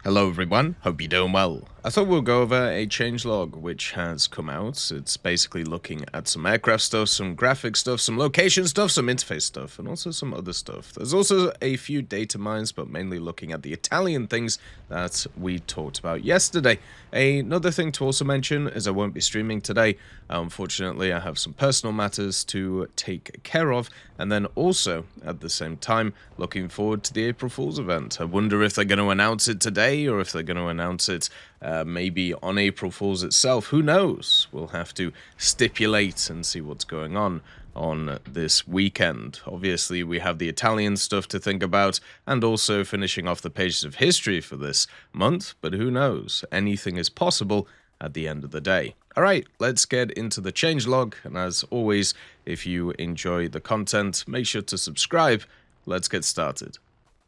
Hello everyone, hope you're doing well. I thought we'll go over a changelog which has come out. It's basically looking at some aircraft stuff, some graphic stuff, some location stuff, some interface stuff, and also some other stuff. There's also a few data mines, but mainly looking at the Italian things that we talked about yesterday. Another thing to also mention is I won't be streaming today. Unfortunately, I have some personal matters to take care of, and then also, at the same time, looking forward to the April Fool's event. I wonder if they're going to announce it today, or if they're going to announce it maybe on April Fool's itself. Who knows? We'll have to stipulate and see what's going on this weekend. Obviously, we have the Italian stuff to think about, and also finishing off the pages of history for this month, but who knows? Anything is possible at the end of the day. Alright, let's get into the changelog, and as always, if you enjoy the content, make sure to subscribe. Let's get started.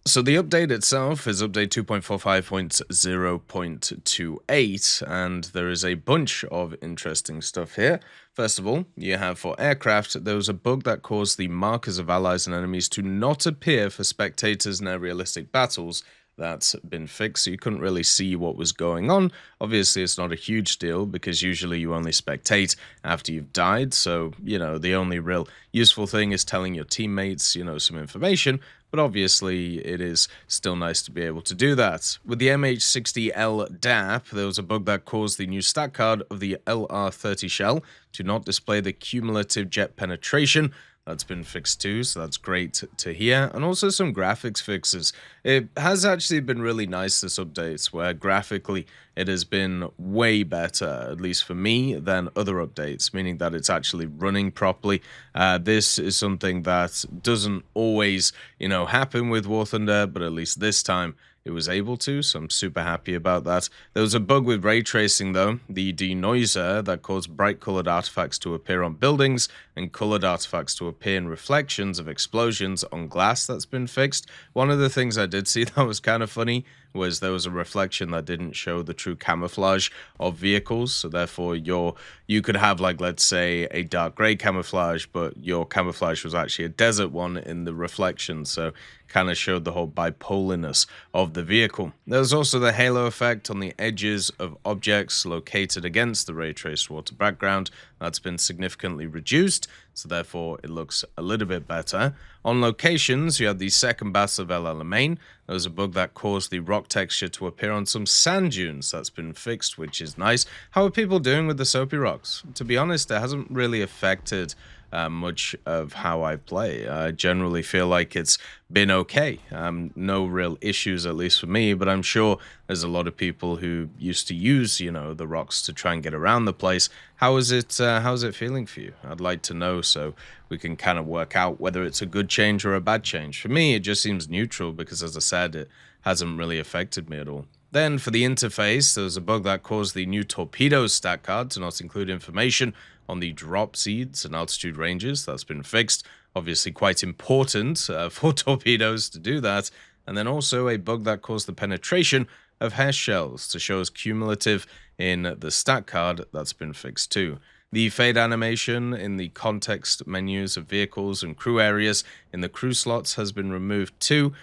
So the update itself is update 2.45.0.28, and there is a bunch of interesting stuff here. First of all, you have for aircraft, there was a bug that caused the markers of allies and enemies to not appear for spectators in their realistic battles. That's been fixed, so you couldn't really see what was going on. Obviously, it's not a huge deal, because usually you only spectate after you've died, so, the only real useful thing is telling your teammates, some information, but obviously it is still nice to be able to do that. With the MH60L DAP, there was a bug that caused the new stat card of the LR30 shell to not display the cumulative jet penetration. That's been fixed too, so that's great to hear. And also some graphics fixes. It has actually been really nice, this update, where graphically it has been way better, at least for me, than other updates, meaning that it's actually running properly. This is something that doesn't always, happen with War Thunder, but at least this time it was able to, so I'm super happy about that. There was a bug with ray tracing though, the denoiser, that caused bright colored artifacts to appear on buildings and colored artifacts to appear in reflections of explosions on glass. That's been fixed. One of the things I did see that was kind of funny was there was a reflection that didn't show the true camouflage of vehicles, so therefore you could have, like, let's say a dark gray camouflage, but your camouflage was actually a desert one in the reflection, so kind of showed the whole bipolarness of the vehicle. There's also the halo effect on the edges of objects located against the ray traced water background. That's been significantly reduced, so therefore it looks a little bit better. On locations, you have the second Battle of El Alamein. There was a bug that caused the rock texture to appear on some sand dunes. That's been fixed, which is nice. How are people doing with the soapy rocks? To be honest, it hasn't really affected much of how I play. I generally feel like it's been okay. No real issues, at least for me, but I'm sure there's a lot of people who used to use, the rocks to try and get around the place. How's it feeling for you? I'd like to know, so we can kind of work out whether it's a good change or a bad change. For me, it just seems neutral, because as I said, it hasn't really affected me at all. Then for the interface, there was a bug that caused the new torpedoes stat card to not include information on the drop seeds and altitude ranges. That's been fixed. Obviously quite important for torpedoes to do that. And then also a bug that caused the penetration of hair shells to show as cumulative in the stat card. That's been fixed too. The fade animation in the context menus of vehicles and crew areas in the crew slots has been removed too,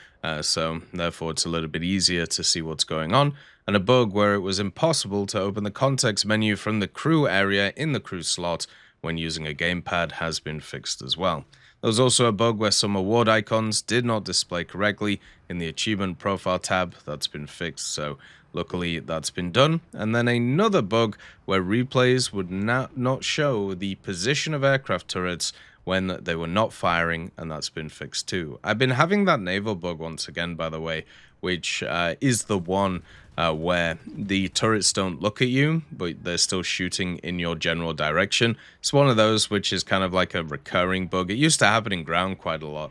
so therefore it's a little bit easier to see what's going on. And a bug where it was impossible to open the context menu from the crew area in the crew slot when using a gamepad has been fixed as well. There was also a bug where some award icons did not display correctly in the achievement profile tab. That's been fixed, so luckily that's been done. And then another bug where replays would not show the position of aircraft turrets when they were not firing, and that's been fixed too. I've been having that naval bug once again, by the way, which is the one where the turrets don't look at you, but they're still shooting in your general direction. It's one of those which is kind of like a recurring bug. It used to happen in ground quite a lot,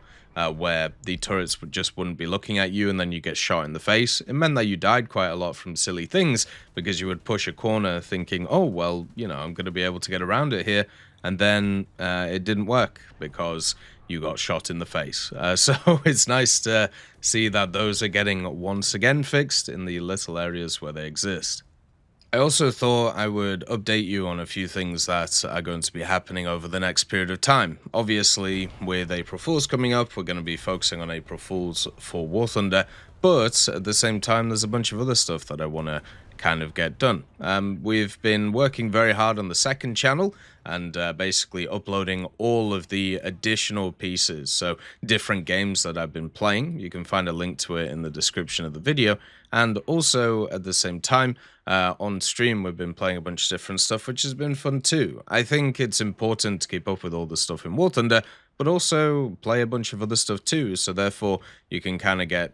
where the turrets just wouldn't be looking at you and then you get shot in the face. It meant that you died quite a lot from silly things, because you would push a corner thinking, oh, well, I'm going to be able to get around it here. And then it didn't work because you got shot in the face. So it's nice to see that those are getting once again fixed in the little areas where they exist. I also thought I would update you on a few things that are going to be happening over the next period of time. Obviously, with April Fool's coming up, we're going to be focusing on April Fool's for War Thunder, but at the same time, there's a bunch of other stuff that I want to kind of get done. We've been working very hard on the second channel and basically uploading all of the additional pieces, so different games that I've been playing. You can find a link to it in the description of the video. And also at the same time, on stream, we've been playing a bunch of different stuff, which has been fun too. I think it's important to keep up with all the stuff in War Thunder, but also play a bunch of other stuff too. So therefore, you can kind of get,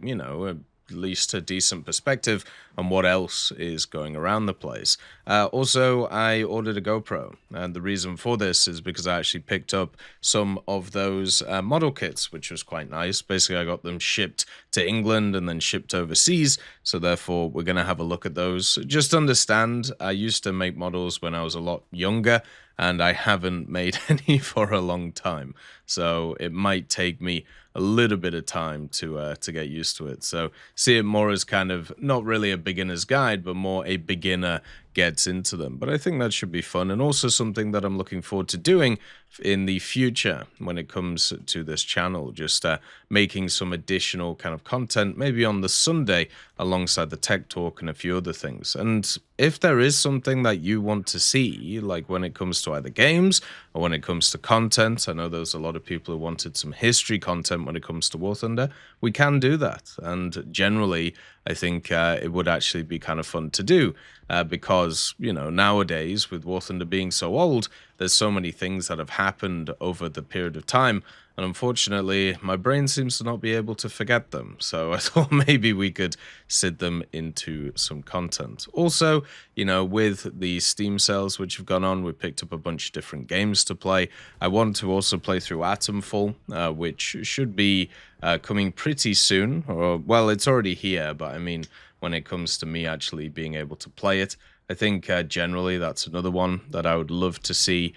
at least a decent perspective on what else is going around the place. Also, I ordered a GoPro, and the reason for this is because I actually picked up some of those model kits, which was quite nice. Basically, I got them shipped to England and then shipped overseas, so therefore we're going to have a look at those. Just understand, I used to make models when I was a lot younger, and I haven't made any for a long time, so it might take me a little bit of time to get used to it. So see it more as kind of not really a beginner's guide, but more a beginner gets into them. But I think that should be fun, and also something that I'm looking forward to doing in the future when it comes to this channel, just making some additional kind of content, maybe on the Sunday alongside the tech talk and a few other things. And if there is something that you want to see, like when it comes to either games or when it comes to content, I know there's a lot of people who wanted some history content when it comes to War Thunder, we can do that. And generally, I think it would actually be kind of fun to do because, nowadays with War Thunder being so old, there's so many things that have happened over the period of time. And unfortunately, my brain seems to not be able to forget them. So I thought maybe we could sit them into some content. Also, with the Steam sales which have gone on, we picked up a bunch of different games to play. I want to also play through Atomfall, which should be coming pretty soon. Well, it's already here, but I mean, when it comes to me actually being able to play it, I think generally that's another one that I would love to see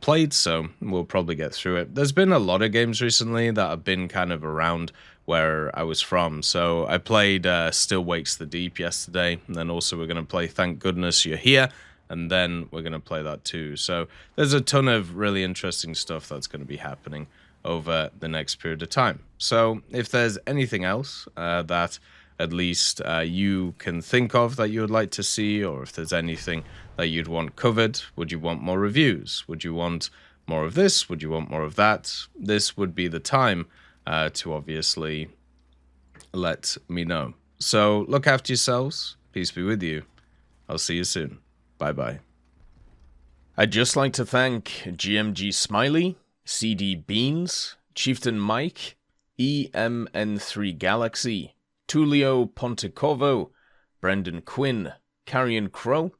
played, so we'll probably get through it. There's been a lot of games recently that have been kind of around where I was from, so I played Still Wakes the Deep yesterday, and then also we're going to play Thank Goodness You're Here, and then we're going to play that too. So there's a ton of really interesting stuff that's going to be happening over the next period of time. So if there's anything else that at least you can think of that you would like to see, or if there's anything that you'd want covered, would you want more reviews? Would you want more of this? Would you want more of that? This would be the time to obviously let me know. So look after yourselves. Peace be with you. I'll see you soon. Bye-bye. I'd just like to thank GMG Smiley, CD Beans, Chieftain Mike, EMN3 Galaxy, Tulio Pontecorvo, Brendan Quinn, Carrion Crow,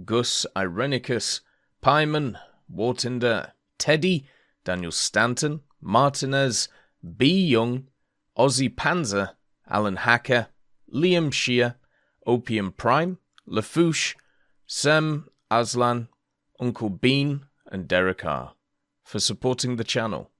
Gus Irenicus, Pyman, Wartinder, Teddy, Daniel Stanton, Martinez, B. Young, Ozzy Panzer, Alan Hacker, Liam Shear, Opium Prime, Lafouche, Sem, Aslan, Uncle Bean, and Derek R. for supporting the channel.